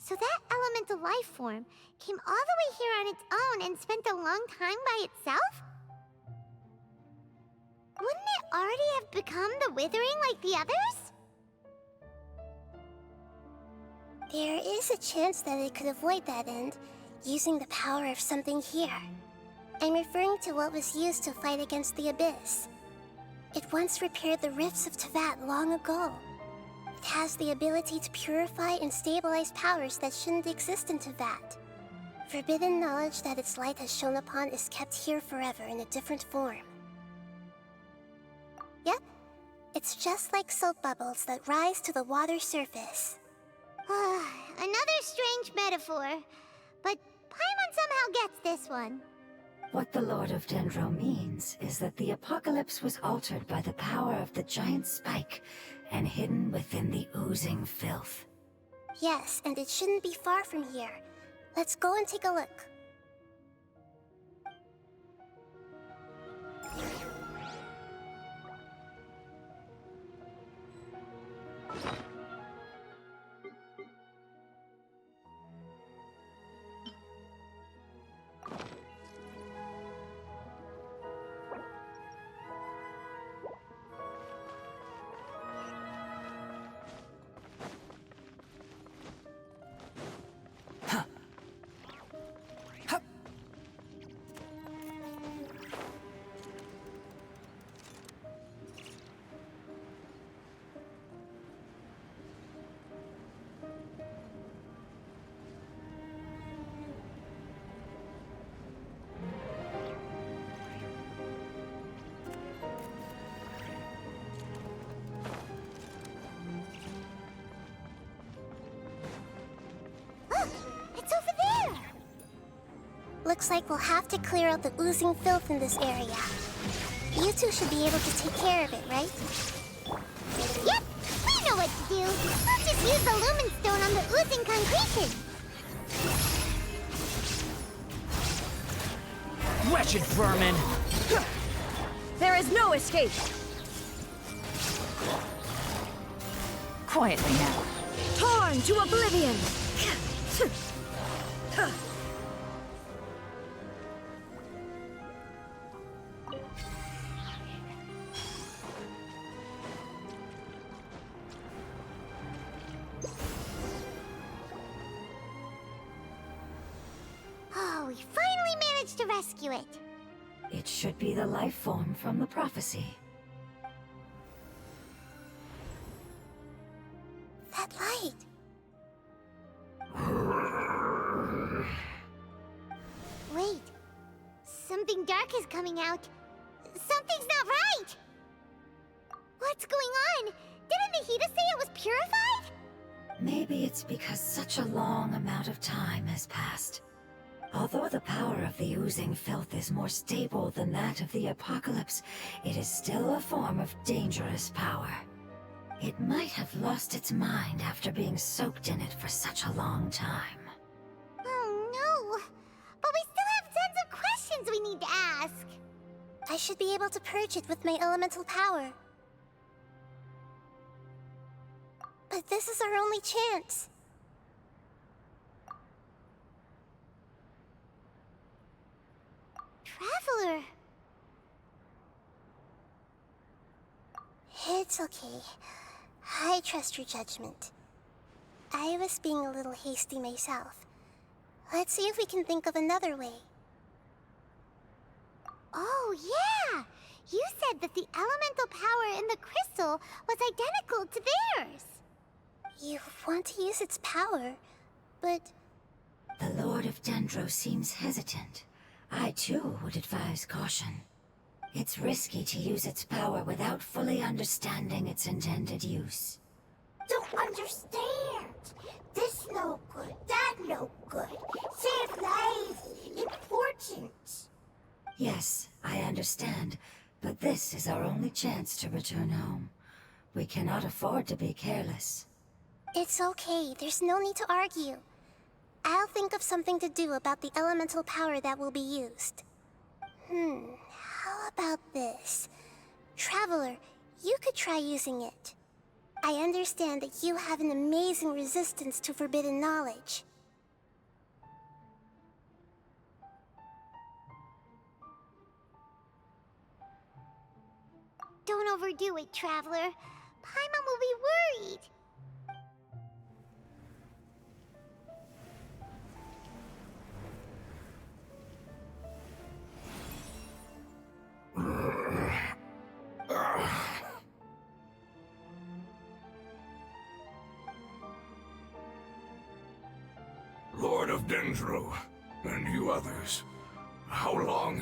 So that elemental life form came all the way here on its own and spent a long time by itself? Wouldn't it already have become the Withering like the others? There is a chance that it could avoid that end, using the power of something here. I'm referring to what was used to fight against the Abyss. It once repaired the rifts of Teyvat long ago. It has the ability to purify and stabilize powers that shouldn't exist in Teyvat. Forbidden knowledge that its light has shone upon is kept here forever in a different form. Yep, it's just like soap bubbles that rise to the water surface. Another strange metaphor, but Paimon somehow gets this one. What the Lord of Dendro means is that the apocalypse was altered by the power of the giant spike and hidden within the oozing filth. Yes, and it shouldn't be far from here. Let's go and take a look. It's over there! Looks like we'll have to clear out the oozing filth in this area. You two should be able to take care of it, right? Yep, we know what to do. We'll just use the Lumen Stone on the oozing concretion. Wretched vermin! There is no escape! Quietly now. Torn to oblivion! Oh, we finally managed to rescue it. It should be the life form from the prophecy. That light! Wait, something dark is coming out. Something's not right! What's going on? Didn't Nahida say it was purified? Maybe it's because such a long amount of time has passed. Although the power of the oozing filth is more stable than that of the apocalypse, it is still a form of dangerous power. It might have lost its mind after being soaked in it for such a long time. Oh no! But we still have tons of questions we need to ask. I should be able to purge it with my elemental power. But this is our only chance. Traveler! It's okay. I trust your judgment. I was being a little hasty myself. Let's see if we can think of another way. Oh yeah! You said that the elemental power in the crystal was identical to theirs! You want to use its power, but... The Lord of Dendro seems hesitant. I too would advise caution. It's risky to use its power without fully understanding its intended use. Don't understand! This no good, that no good. Save lives! Important! Yes, I understand, but this is our only chance to return home. We cannot afford to be careless. It's okay, there's no need to argue. I'll think of something to do about the elemental power that will be used. How about this? Traveler, you could try using it. I understand that you have an amazing resistance to forbidden knowledge. Don't overdo it, Traveler. Paimon will be worried. Lord of Dendro, and you others, how long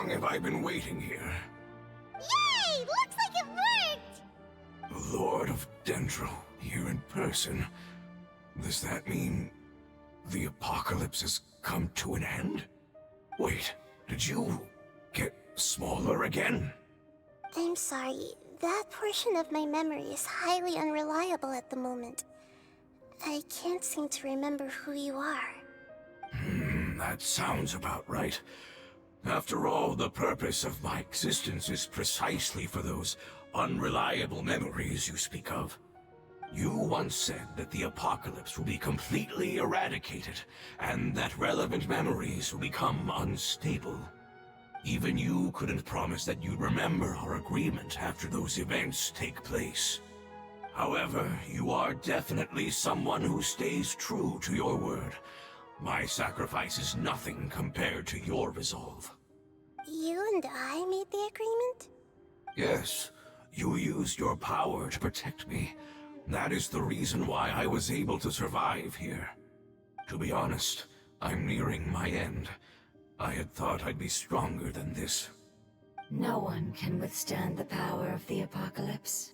have I been waiting here? Yay! Looks like it worked! Lord of Dendro, here in person. Does that mean the apocalypse has come to an end? Wait, did you get smaller again? I'm sorry, that portion of my memory is highly unreliable at the moment. I can't seem to remember who you are. That sounds about right. After all, the purpose of my existence is precisely for those unreliable memories you speak of. You once said that the apocalypse will be completely eradicated, and that relevant memories will become unstable. Even you couldn't promise that you'd remember our agreement after those events take place. However, you are definitely someone who stays true to your word. My sacrifice is nothing compared to your resolve. You and I made the agreement? Yes, you used your power to protect me. That is the reason why I was able to survive here. To be honest, I'm nearing my end. I had thought I'd be stronger than this. No one can withstand the power of the apocalypse.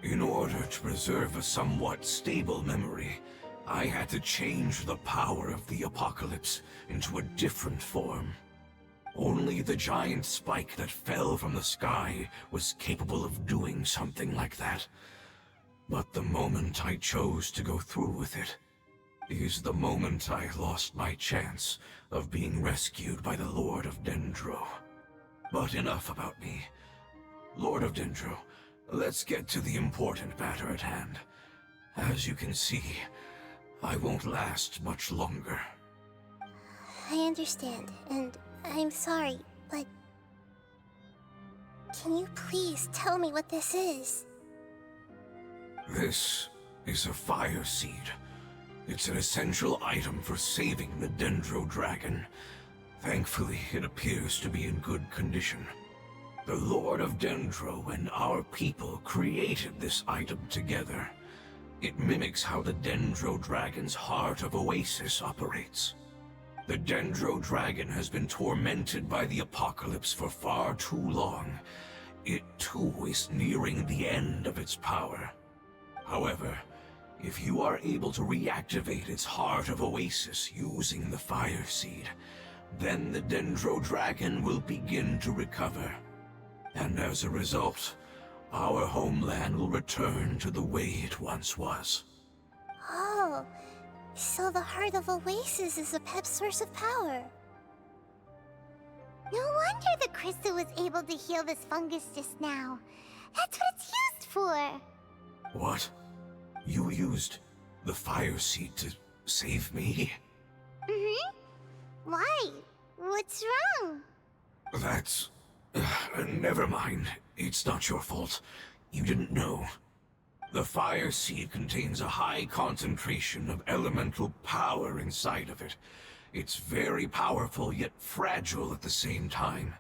In order to preserve a somewhat stable memory, I had to change the power of the apocalypse into a different form. Only the giant spike that fell from the sky was capable of doing something like that. But the moment I chose to go through with it is the moment I lost my chance of being rescued by the Lord of Dendro. But enough about me. Lord of Dendro, let's get to the important matter at hand. As you can see, I won't last much longer. I understand, and I'm sorry, but... Can you please tell me what this is? This is a fire seed. It's an essential item for saving the Dendro Dragon. Thankfully, it appears to be in good condition. The Lord of Dendro and our people created this item together. It mimics how the Dendro Dragon's Heart of Oasis operates. The Dendro Dragon has been tormented by the apocalypse for far too long. It too is nearing the end of its power. However, if you are able to reactivate its Heart of Oasis using the Fire Seed, then the Dendro Dragon will begin to recover. And as a result, our homeland will return to the way it once was. Oh, so the Heart of Oasis is a pep source of power. No wonder the crystal was able to heal this fungus just now. That's what it's used for. What? You used the Fire Seed to save me? Mm-hmm. Why? What's wrong? That's... never mind. It's not your fault. You didn't know. The Fire Seed contains a high concentration of elemental power inside of it. It's very powerful, yet fragile at the same time.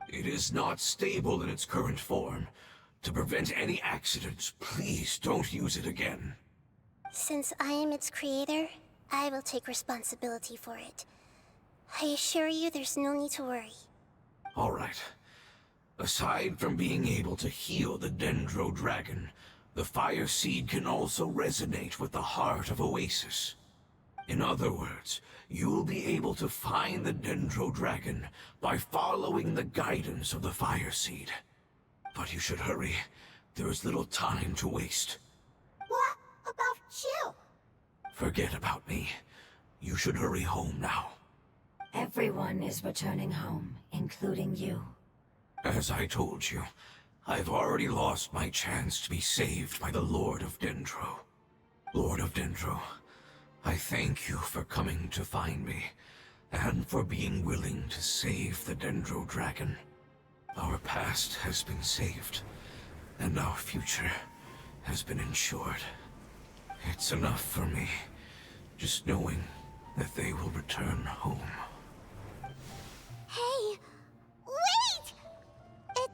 It is not stable in its current form. To prevent any accidents, please don't use it again. Since I am its creator, I will take responsibility for it. I assure you there's no need to worry. All right. Aside from being able to heal the Dendro Dragon, the Fire Seed can also resonate with the Heart of Oasis. In other words, you'll be able to find the Dendro Dragon by following the guidance of the Fire Seed. But you should hurry. There is little time to waste. What about you? Forget about me. You should hurry home now. Everyone is returning home, including you. As I told you, I've already lost my chance to be saved by the Lord of Dendro. Lord of Dendro, I thank you for coming to find me, and for being willing to save the Dendro Dragon. Our past has been saved, and our future has been ensured. It's enough for me, just knowing that they will return home. Hey, wait! It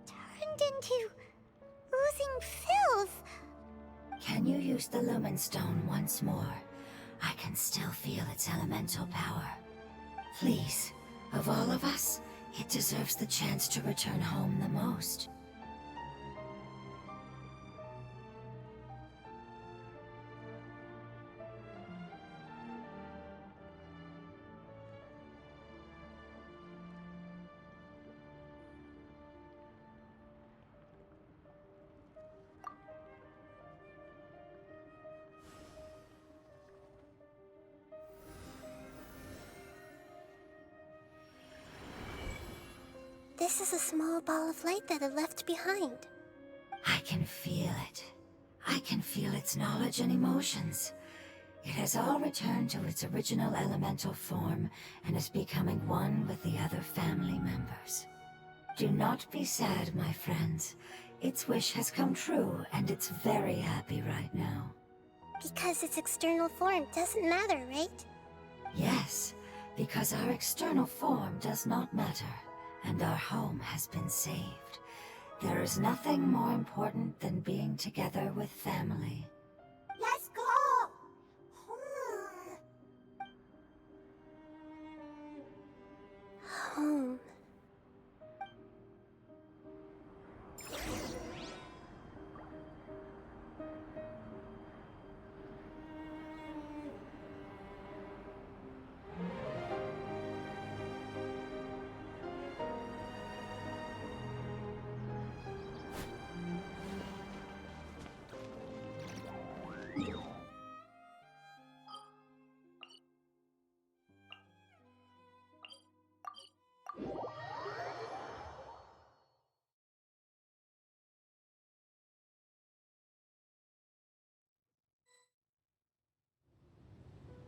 turned into oozing filth. Can you use the Lumen Stone once more? I can still feel its elemental power. Please, of all of us, it deserves the chance to return home the most. This is a small ball of light that it left behind. I can feel it. I can feel its knowledge and emotions. It has all returned to its original elemental form and is becoming one with the other family members. Do not be sad, my friends. Its wish has come true, and it's very happy right now. Because its external form doesn't matter, right? Yes, because our external form does not matter, and our home has been saved. There is nothing more important than being together with family. Let's go! Home.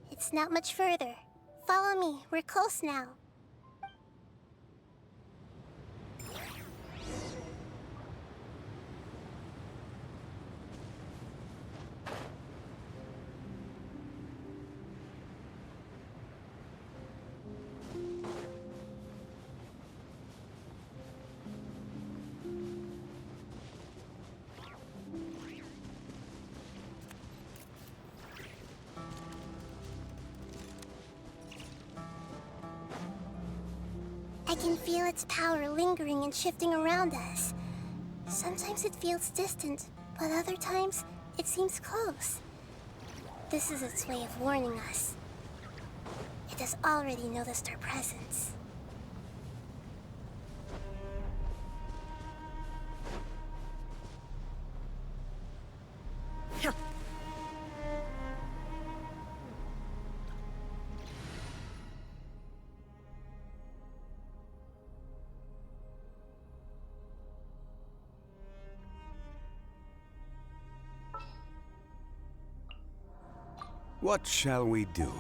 It's not much further. Follow me, we're close now. I can feel its power lingering and shifting around us. Sometimes it feels distant, but other times it seems close. This is its way of warning us. It has already noticed our presence. What shall we do?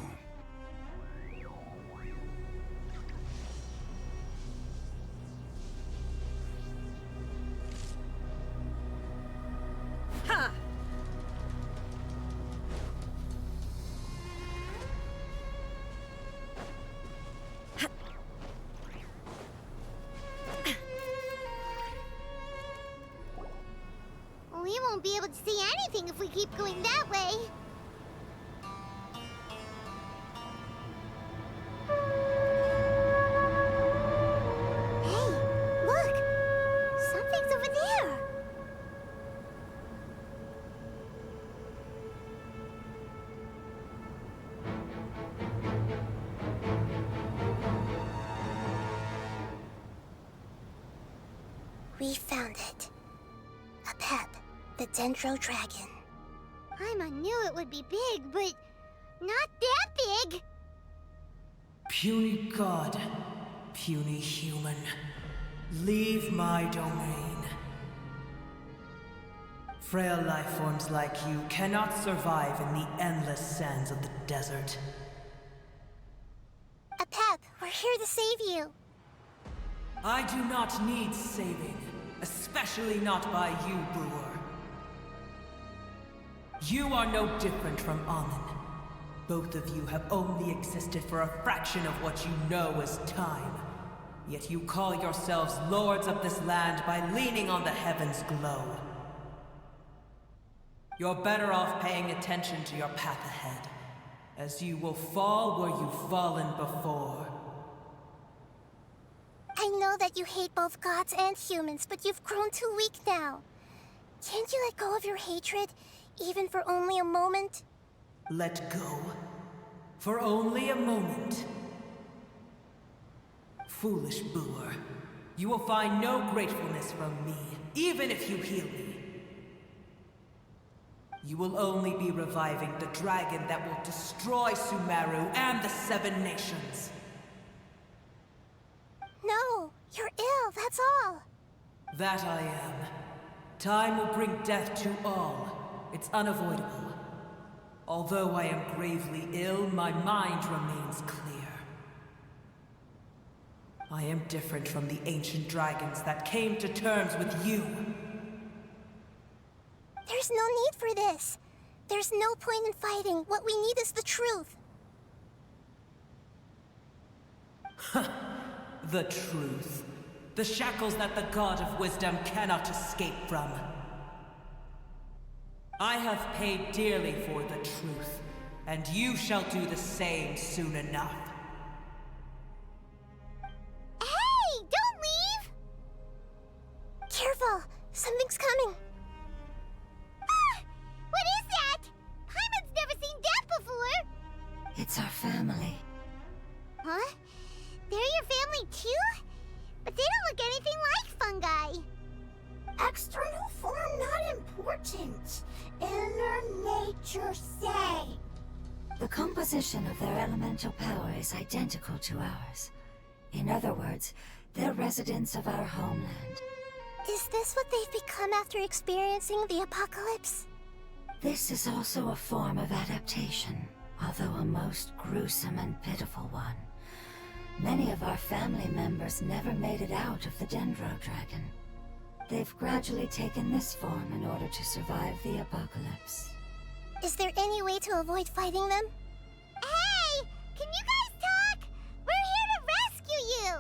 Ha! We won't be able to see anything if we keep going that way. Hey, look! Something's over there! We found it. A pep, the Dendro Dragon. Paimon knew it would be big, but not that big! Puny god, puny human. Leave my domain. Frail life forms like you cannot survive in the endless sands of the desert. Apep, we're here to save you. I do not need saving, especially not by you, Brewer. You are no different from Amun. Both of you have only existed for a fraction of what you know as time. Yet you call yourselves lords of this land by leaning on the heavens' glow. You're better off paying attention to your path ahead, as you will fall where you've fallen before. I know that you hate both gods and humans, but you've grown too weak now. Can't you let go of your hatred, even for only a moment? Let go? For only a moment? Foolish Brewer. You will find no gratefulness from me, even if you heal me. You will only be reviving the dragon that will destroy Sumeru and the Seven Nations. No, you're ill, that's all. That I am. Time will bring death to all. It's unavoidable. Although I am gravely ill, my mind remains clear. I am different from the ancient dragons that came to terms with you. There's no need for this. There's no point in fighting. What we need is the truth. The truth. The shackles that the God of Wisdom cannot escape from. I have paid dearly for the truth, and you shall do the same soon enough. Hey, don't leave! Careful, something's coming. Ah! What is that? Paimon's never seen that before! It's our family. Huh? They're your family too? But they don't look anything like fungi. External form not important. Inner nature say. The composition of their elemental power is identical to ours. In other words, they're residents of our homeland. Is this what they've become after experiencing the apocalypse? This is also a form of adaptation, although a most gruesome and pitiful one. Many of our family members never made it out of the Dendro Dragon. They've gradually taken this form in order to survive the apocalypse. Is there any way to avoid fighting them? Hey! Can you guys talk? We're here to rescue you!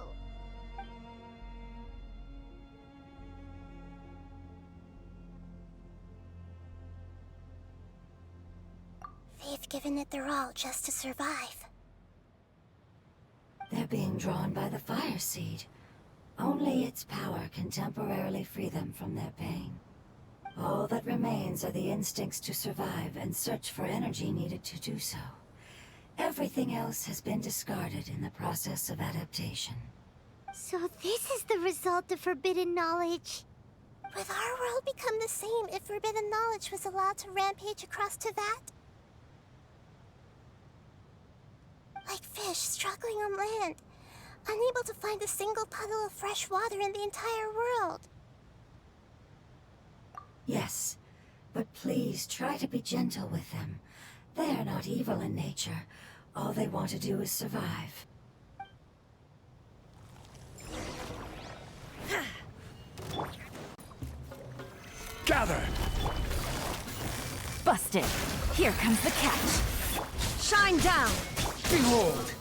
They've given it their all just to survive. They're being drawn by the Fire Seed. Only its power can temporarily free them from their pain. All that remains are the instincts to survive and search for energy needed to do so. Everything else has been discarded in the process of adaptation. So this is the result of forbidden knowledge. Would our world become the same if forbidden knowledge was allowed to rampage across Teyvat? Like fish struggling on land, unable to find a single puddle of fresh water in the entire world. Yes, but please try to be gentle with them. They are not evil in nature. All they want to do is survive. Gather! Busted. Here comes the catch. Shine down! Behold!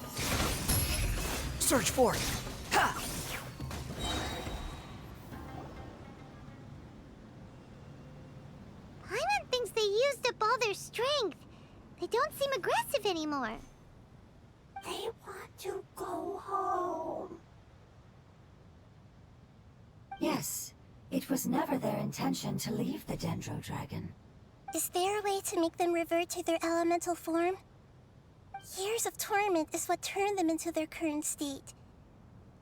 Search for it! Ha! Paimon thinks they used up all their strength. They don't seem aggressive anymore. They want to go home. Yes, it was never their intention to leave the Dendro Dragon. Is there a way to make them revert to their elemental form? Years of torment is what turned them into their current state.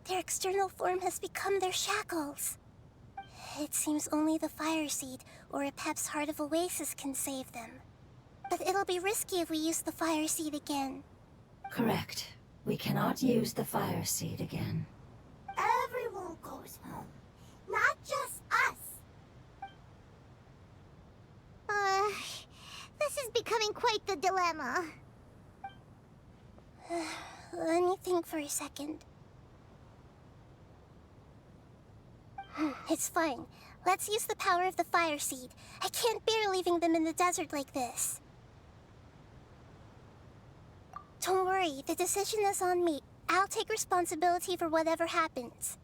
Their external form has become their shackles. It seems only the Fire Seed or Apep's Heart of Oasis can save them. But it'll be risky if we use the Fire Seed again. Correct. We cannot use the Fire Seed again. Everyone goes home. becoming quite the dilemma. Let me think for a second. It's fine. Let's use the power of the fire seed. I can't bear leaving them in the desert like this. Don't worry, the decision is on me. I'll take responsibility for whatever happens.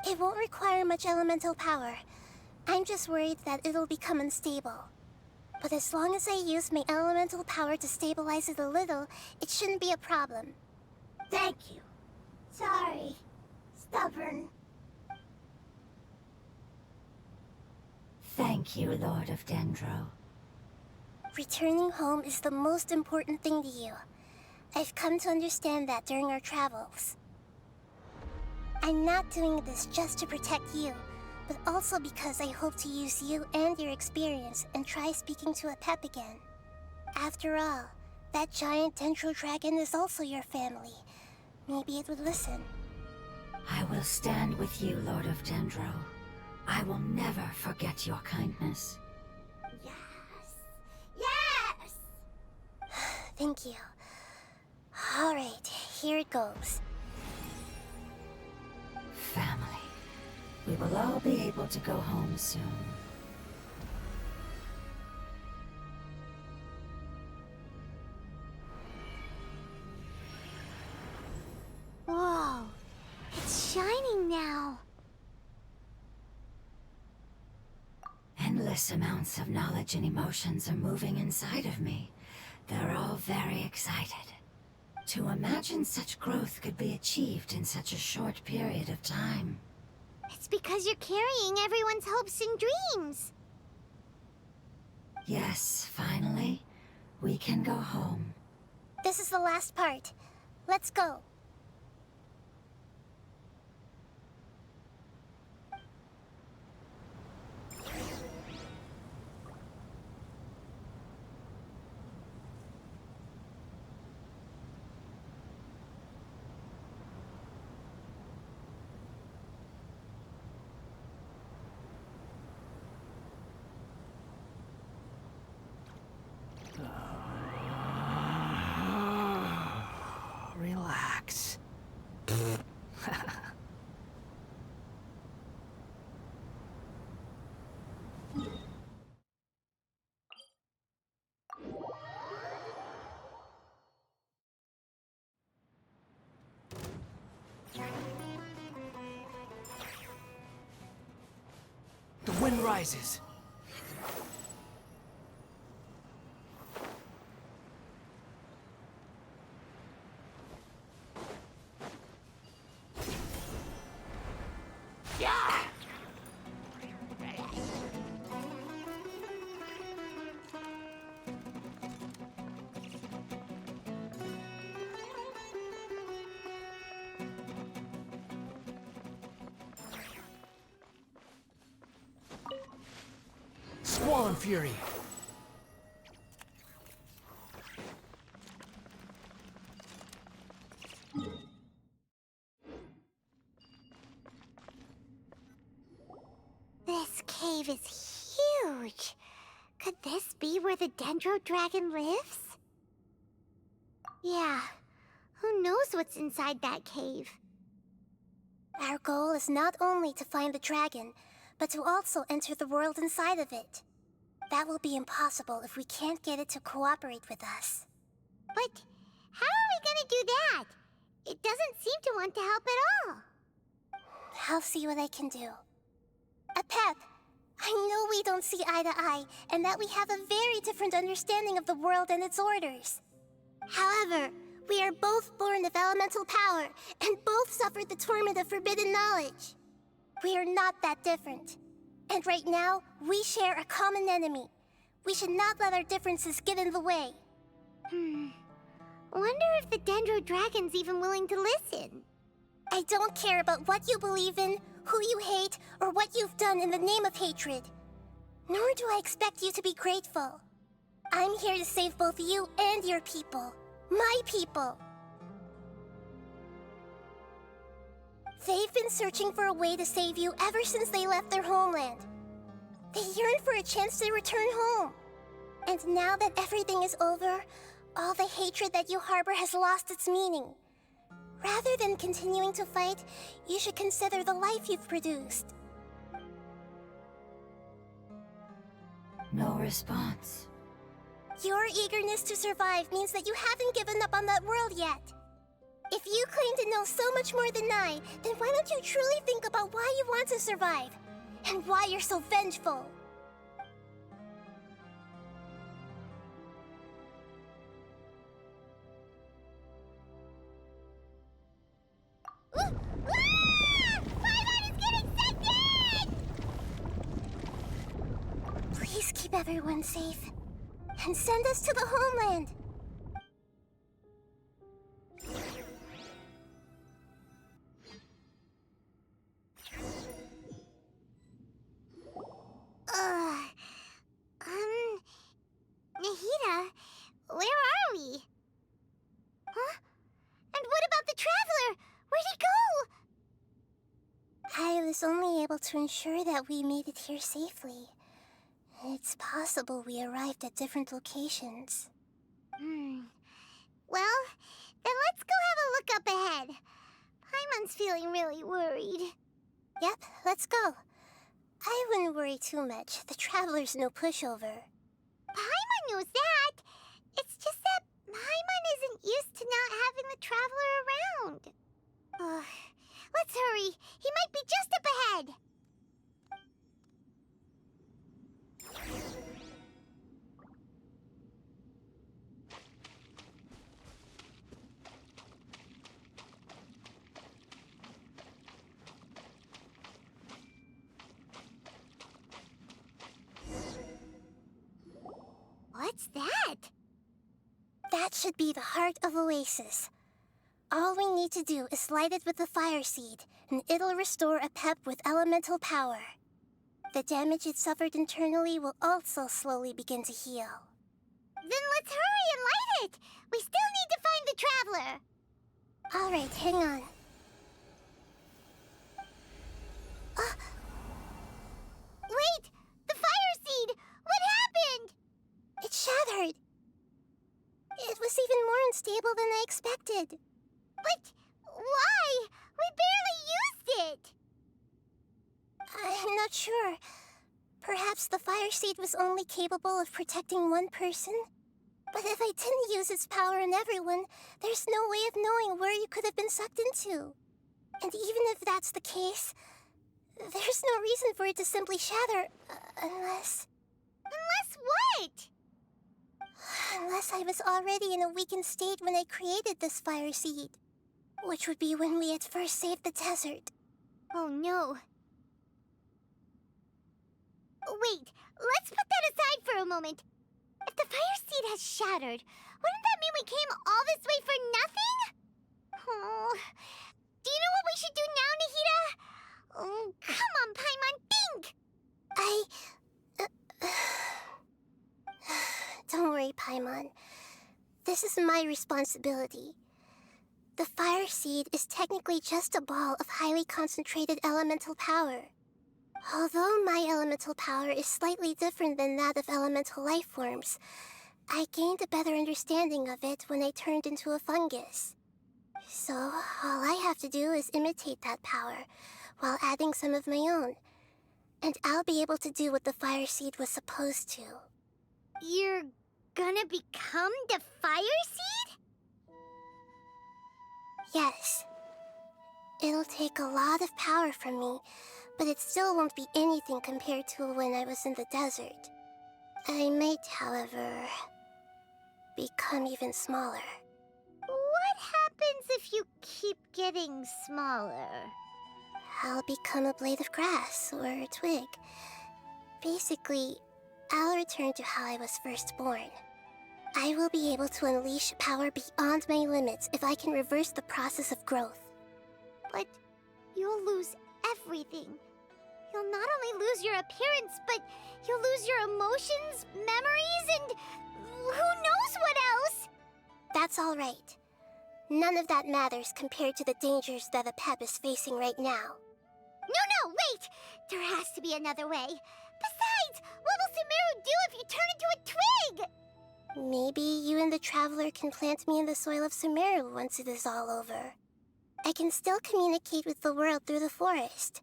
It won't require much elemental power. I'm just worried that it'll become unstable. But as long as I use my elemental power to stabilize it a little, it shouldn't be a problem. Thank you. Sorry. Stubborn. Thank you, Lord of Dendro. Returning home is the most important thing to you. I've come to understand that during our travels. I'm not doing this just to protect you, but also because I hope to use you and your experience and try speaking to a pep again. After all, that giant Dendro dragon is also your family. Maybe it would listen. I will stand with you, Lord of Dendro. I will never forget your kindness. Yes. Yes! Thank you. Alright, here it goes. Family. We will all be able to go home soon. Whoa. It's shining now. Endless amounts of knowledge and emotions are moving inside of me. They're all very excited. To imagine such growth could be achieved in such a short period of time. It's because you're carrying everyone's hopes and dreams. Yes, finally, we can go home. This is the last part. Let's go. Relax. The wind rises. Squall Fury. This cave is huge. Could this be where the Dendro Dragon lives? Yeah. Who knows what's inside that cave? Our goal is not only to find the dragon, but to also enter the world inside of it. That will be impossible if we can't get it to cooperate with us. But how are we gonna do that? It doesn't seem to want to help at all. I'll see what I can do. Pep, I know we don't see eye to eye, and that we have a very different understanding of the world and its orders. However, we are both born of elemental power, and both suffered the torment of forbidden knowledge. We are not that different. And right now, we share a common enemy. We should not let our differences get in the way. Wonder if the Dendro Dragon's even willing to listen. I don't care about what you believe in, who you hate, or what you've done in the name of hatred. Nor do I expect you to be grateful. I'm here to save both you and your people. My people. They've been searching for a way to save you ever since they left their homeland. They yearn for a chance to return home. And now that everything is over, all the hatred that you harbor has lost its meaning. Rather than continuing to fight, you should consider the life you've produced. No response. Your eagerness to survive means that you haven't given up on that world yet. If you claim to know so much more than I, then why don't you truly think about why you want to survive? And why you're so vengeful? Paimon is getting sent in! Please keep everyone safe. And send us to the homeland. Nahida, where are we? Huh? And what about the Traveler? Where'd he go? I was only able to ensure that we made it here safely. It's possible we arrived at different locations. Well, then let's go have a look up ahead. Paimon's feeling really worried. Yep, let's go. I wouldn't worry too much. The Traveler's no pushover. Paimon knows that. It's just that Paimon isn't used to not having the Traveler around. Let's hurry. He might be just up ahead. What's that? That should be the heart of Oasis. All we need to do is light it with the fire seed, and it'll restore a pep with elemental power. The damage it suffered internally will also slowly begin to heal. Then let's hurry and light it! We still need to find the Traveler! Alright, hang on. Wait! The fire seed! What happened? It shattered! It was even more unstable than I expected. But why? We barely used it! I'm not sure. Perhaps the fire seed was only capable of protecting one person? But if I didn't use its power on everyone, there's no way of knowing where you could have been sucked into. And even if that's the case, there's no reason for it to simply shatter, unless... Unless what? Unless I was already in a weakened state when I created this fire seed. Which would be when we had first saved the desert. Oh no. Wait, let's put that aside for a moment. If the fire seed has shattered, wouldn't that mean we came all this way for nothing? Oh, do you know what we should do now, Nahida? Oh, come on, Paimon, think! Don't worry, Paimon. This is my responsibility. The fire seed is technically just a ball of highly concentrated elemental power. Although my elemental power is slightly different than that of elemental life forms, I gained a better understanding of it when I turned into a fungus. So, all I have to do is imitate that power, while adding some of my own. And I'll be able to do what the fire seed was supposed to. You're gonna become the fire seed? Yes. It'll take a lot of power from me, but it still won't be anything compared to when I was in the desert. I might, however, become even smaller. What happens if you keep getting smaller? I'll become a blade of grass or a twig. Basically, I'll return to how I was first born. I will be able to unleash power beyond my limits if I can reverse the process of growth. But you'll lose everything. You'll not only lose your appearance, but you'll lose your emotions, memories, and who knows what else? That's all right. None of that matters compared to the dangers that the Pep is facing right now. No, wait! There has to be another way. Besides, what will Sumeru do if you turn into a twig? Maybe you and the Traveler can plant me in the soil of Sumeru once it is all over. I can still communicate with the world through the forest.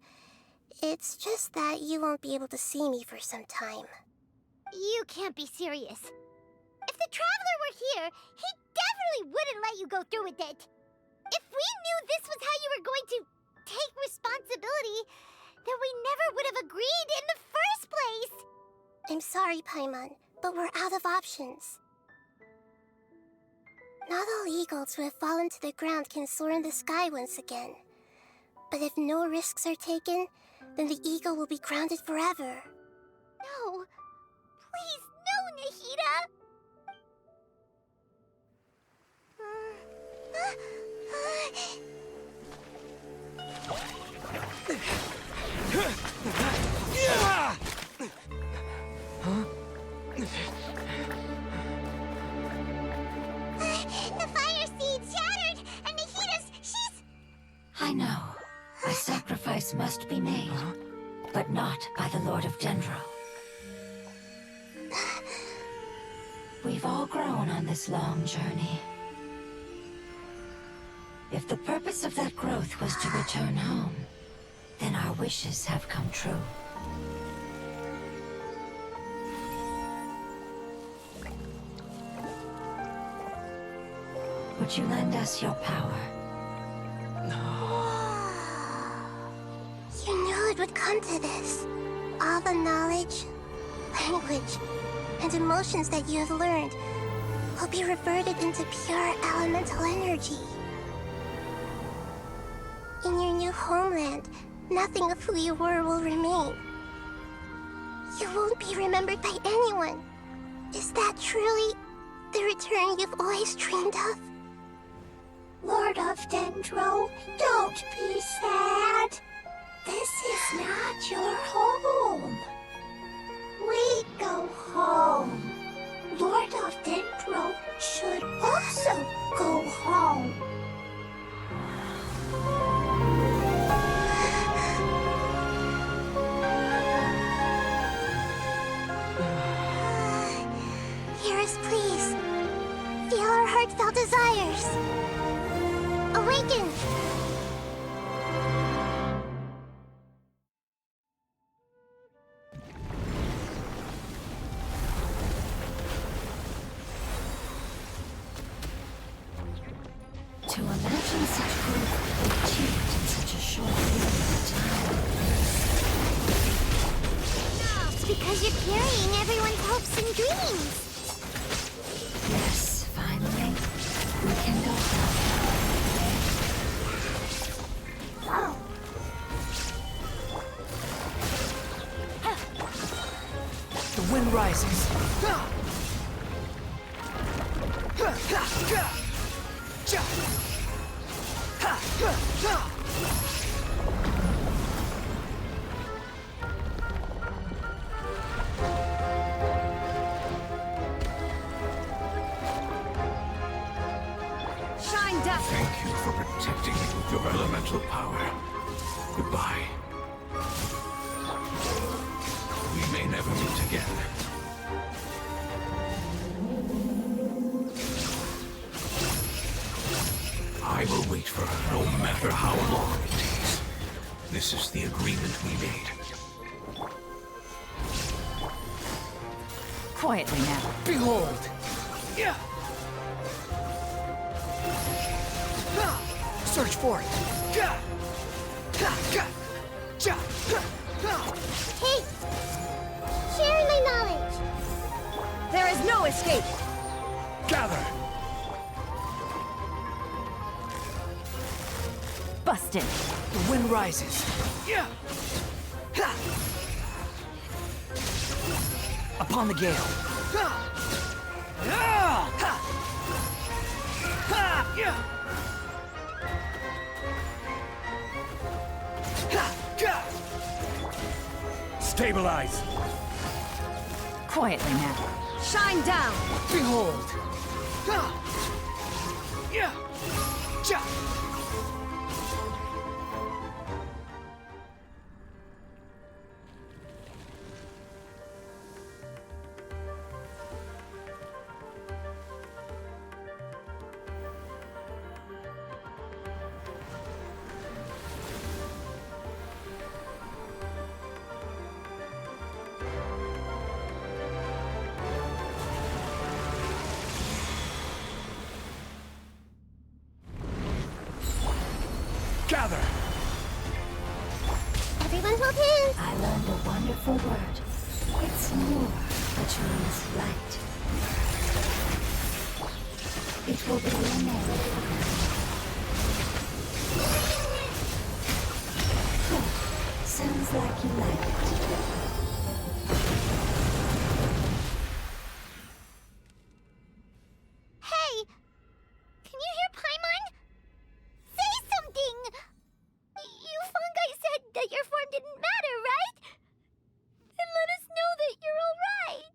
It's just that you won't be able to see me for some time. You can't be serious. If the Traveler were here, he definitely wouldn't let you go through with it. If we knew this was how you were going to take responsibility, then we never would have agreed in the first place. I'm sorry, Paimon, but we're out of options. Not all eagles who have fallen to the ground can soar in the sky once again. But if no risks are taken, then the eagle will be grounded forever. No. Please, no, Nahida! The fire seed shattered, and she's... I know. A sacrifice must be made, but not by the Lord of Dendro. We've all grown on this long journey. If the purpose of that growth was to return home, then our wishes have come true. Would you lend us your power? You knew it would come to this. All the knowledge, language, and emotions that you have learned will be reverted into pure elemental energy. In your new homeland, nothing of who you were will remain. You won't be remembered by anyone. Is that truly the return you've always dreamed of? Lord of Dendro, don't be sad. This is not your home. We go home. Lord of Dendro should also go home. Hear us, please. Feel our heartfelt desires. Awaken! To imagine such growth achieved in such a short period of time. It's because you're carrying everyone's hopes and dreams. Yes, finally, we can go home. The wind rises. Shine down! Thank you for protecting me with your elemental power. Goodbye. We may never meet again. I will wait for her no matter how long it takes. This is the agreement we made. Quietly now. Behold! Yeah! Search for it! Hey! Sharing my knowledge! There is no escape! Gather! Busted. The wind rises. Yeah! Upon the gale. Stabilize! Quietly now. Shine down! Behold! Yeah! Gather! Everyone hold hands! I learned a wonderful word. It's Nur, which means light. It will be your name. Good. Sounds like you like it. Hey! Can you hear Paimon? Say something! You fungi said that your form didn't matter, right? Then let us know that you're alright!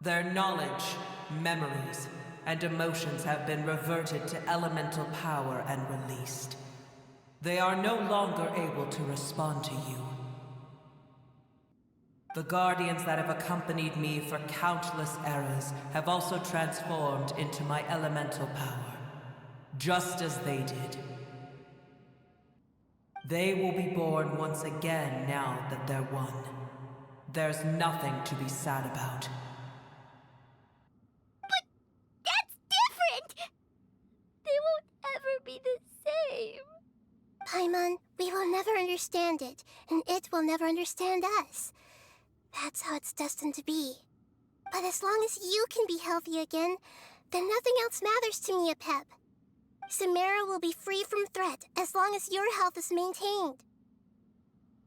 Their knowledge, memories, and emotions have been reverted to elemental power and released. They are no longer able to respond to you. The guardians that have accompanied me for countless eras have also transformed into my elemental power, just as they did. They will be born once again now that they're one. There's nothing to be sad about. But that's different! They won't ever be the same. Paimon, we will never understand it, and it will never understand us. That's how it's destined to be. But as long as you can be healthy again, then nothing else matters to me, Apep. Samara will be free from threat as long as your health is maintained.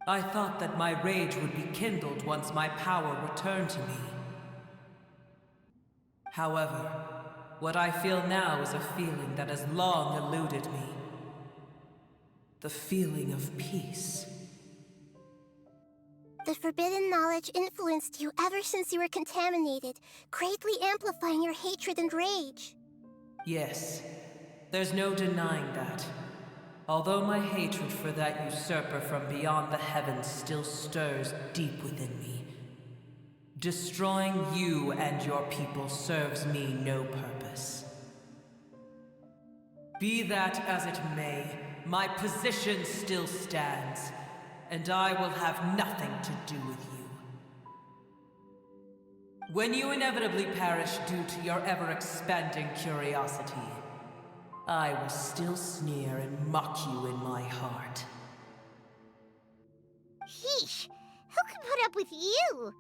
I thought that my rage would be kindled once my power returned to me. However, what I feel now is a feeling that has long eluded me. The feeling of peace. The forbidden knowledge influenced you ever since you were contaminated, greatly amplifying your hatred and rage. Yes, there's no denying that. Although my hatred for that usurper from beyond the heavens still stirs deep within me, destroying you and your people serves me no purpose. Be that as it may, my position still stands, and I will have nothing to do with you. When you inevitably perish due to your ever-expanding curiosity, I will still sneer and mock you in my heart. Heesh! Who can put up with you?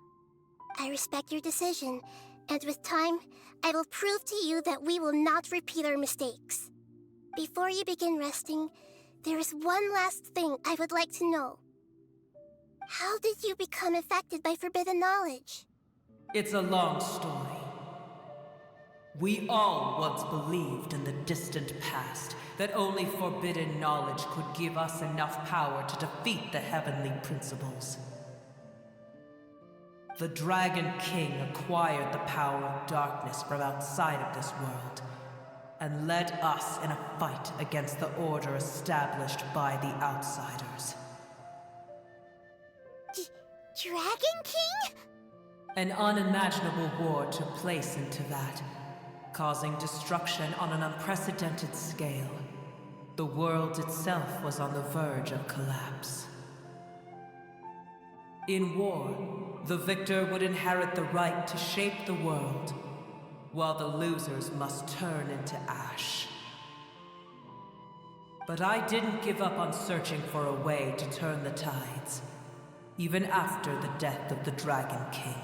I respect your decision, and with time, I will prove to you that we will not repeat our mistakes. Before you begin resting, there is one last thing I would like to know. How did you become affected by forbidden knowledge? It's a long story. We all once believed in the distant past that only forbidden knowledge could give us enough power to defeat the heavenly principles. The Dragon King acquired the power of darkness from outside of this world, and led us in a fight against the order established by the outsiders. Dragon King? An unimaginable war took place into that, causing destruction on an unprecedented scale. The world itself was on the verge of collapse. In war, the victor would inherit the right to shape the world, while the losers must turn into ash. But I didn't give up on searching for a way to turn the tides, even after the death of the Dragon King.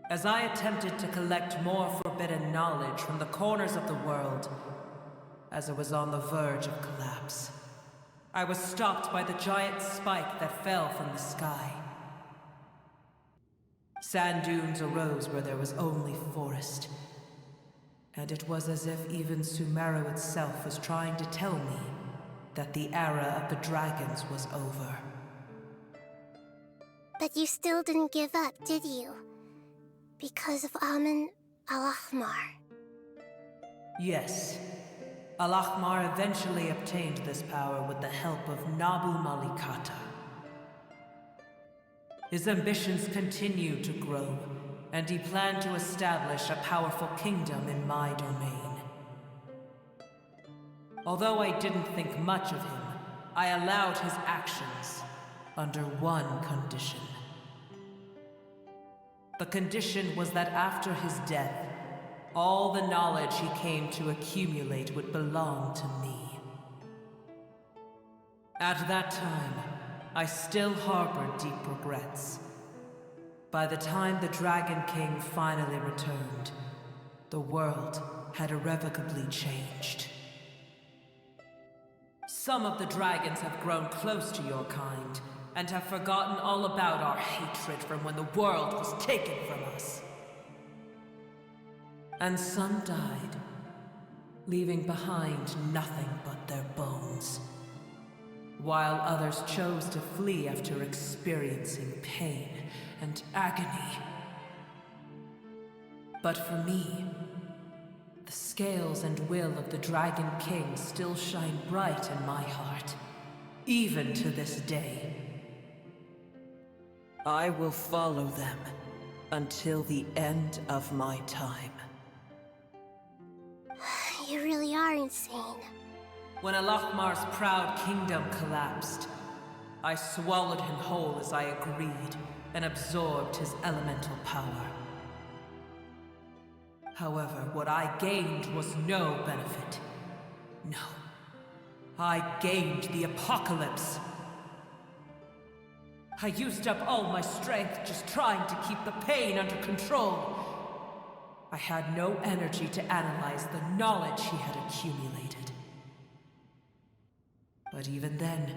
As I attempted to collect more forbidden knowledge from the corners of the world, as it was on the verge of collapse, I was stopped by the giant spike that fell from the sky. Sand dunes arose where there was only forest, and it was as if even Sumeru itself was trying to tell me that the era of the dragons was over. But you still didn't give up, did you? Because of Amun Al-Ahmar. Yes. Al-Ahmar eventually obtained this power with the help of Nabu Malikata. His ambitions continued to grow, and he planned to establish a powerful kingdom in my domain. Although I didn't think much of him, I allowed his actions under one condition. The condition was that after his death, all the knowledge he came to accumulate would belong to me. At that time, I still harbored deep regrets. By the time the Dragon King finally returned, the world had irrevocably changed. Some of the dragons have grown close to your kind, and have forgotten all about our hatred from when the world was taken from us. And some died, leaving behind nothing but their bones, while others chose to flee after experiencing pain and agony. But for me, the scales and will of the Dragon King still shine bright in my heart, even to this day. I will follow them until the end of my time. You really are insane. When Alachmar's proud kingdom collapsed, I swallowed him whole as I agreed, and absorbed his elemental power. However, what I gained was no benefit. No. I gained the apocalypse. I used up all my strength just trying to keep the pain under control. I had no energy to analyze the knowledge he had accumulated. But even then,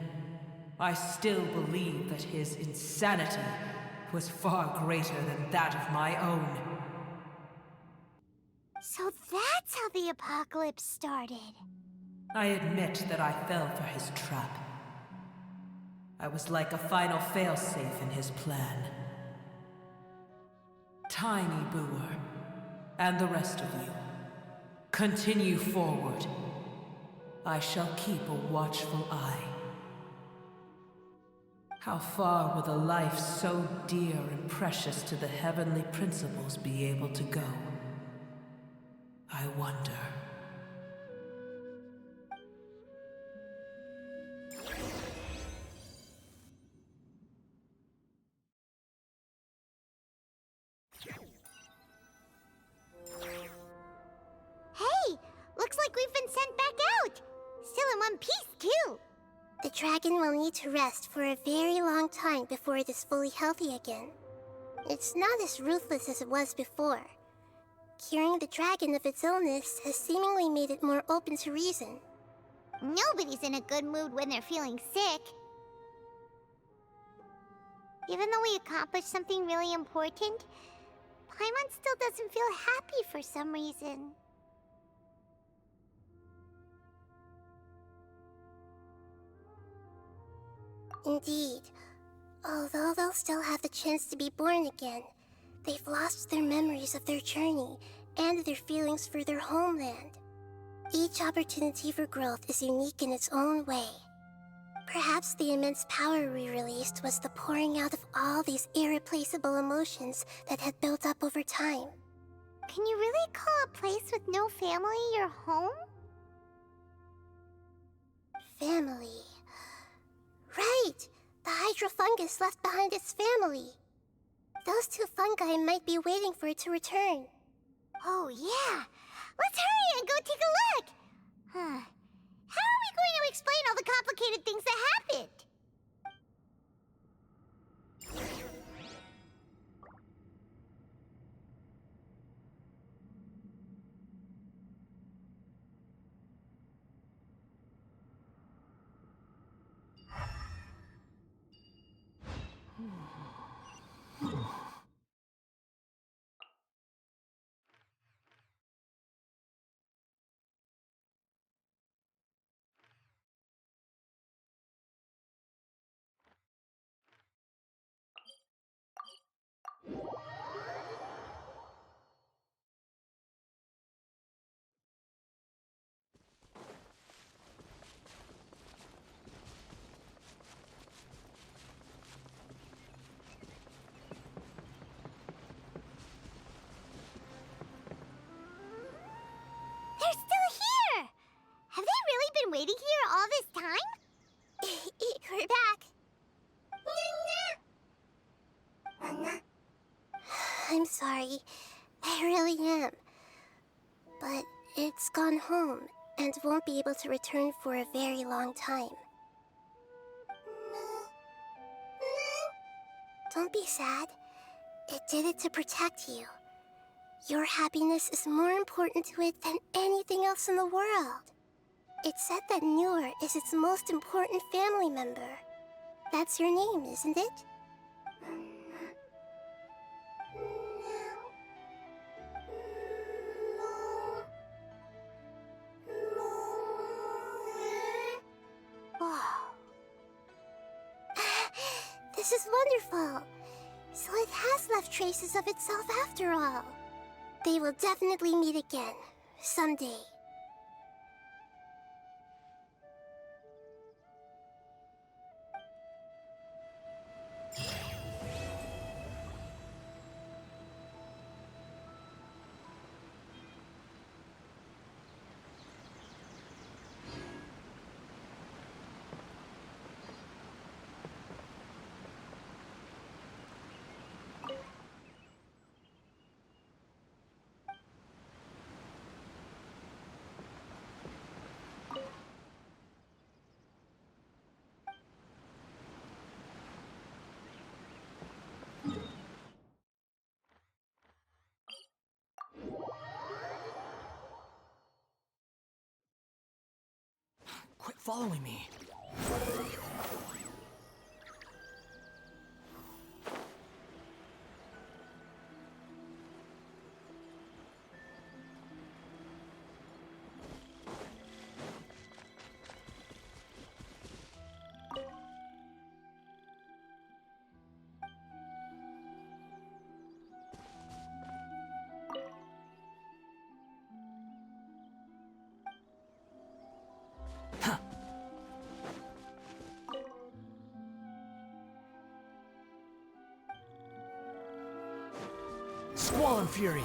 I still believed that his insanity was far greater than that of my own. So that's how the apocalypse started. I admit that I fell for his trap. I was like a final failsafe in his plan. Tiny Booer, and the rest of you, continue forward. I shall keep a watchful eye. How far will a life so dear and precious to the heavenly principles be able to go? I wonder. Hey! Looks like we've been sent back out! Still in one piece, too! The dragon will need to rest for a very long time before it is fully healthy again. It's not as ruthless as it was before. Curing the dragon of its illness has seemingly made it more open to reason. Nobody's in a good mood when they're feeling sick. Even though we accomplished something really important, Paimon still doesn't feel happy for some reason. Indeed. Although they'll still have the chance to be born again, they've lost their memories of their journey and their feelings for their homeland. Each opportunity for growth is unique in its own way. Perhaps the immense power we released was the pouring out of all these irreplaceable emotions that had built up over time. Can you really call a place with no family your home? Family. Right! The hydrofungus left behind its family. Those two fungi might be waiting for it to return. Oh, yeah! Let's hurry and go take a look! Huh. How are we going to explain all the complicated things that happened? They're still here! Have they really been waiting here all this time? We're back. I'm sorry. I really am. It's gone home and won't be able to return for a very long time. Don't be sad. It did it to protect you. Your happiness is more important to it than anything else in the world. It's said that Noor is its most important family member. That's your name, isn't it? Wow. This is wonderful. So it has left traces of itself after all. They will definitely meet again, someday. Quit following me. Squall and Fury!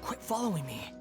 Quit following me!